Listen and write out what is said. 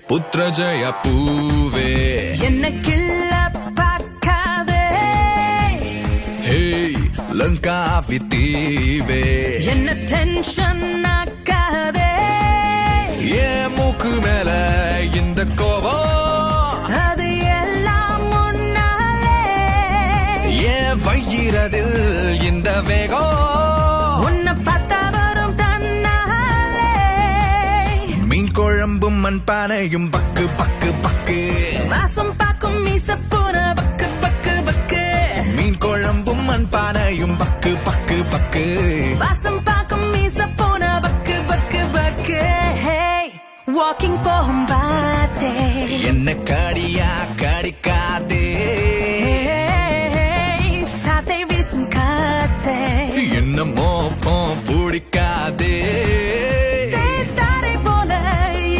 புத்ரஜய பூவே என்ன கிள்ள பார்க்காதே ஹேய் லங்காவி தீவே என்ன டென்ஷன் ஆக்காதே ஏன் மூக்கு மேல இந்த கோவம் அது எல்லாம் முன்னாலே ஏன் வயிறதில் இந்த வேகம் உன்னை பார்த்தா வரும் தன்னாலே மீன் குழம்பும் மண் பானையும் பக்கு பக்கு பக்கு வாசம் பார்க்கும் மீச போன பக்கு பக்கு பக்கு மீன் குழம்பும் மண் பானையும் பக்கு பக்கு பக்கு வாசம் பார்க்கும் மீச போன பக்கு பக்கு பக்கு வாக்கிங் போகும் பாத்தே என்ன காடியா கடிக்காதே சாத்தை வீசும் காத்தே என்ன மோப்பம் பிடிக்காதே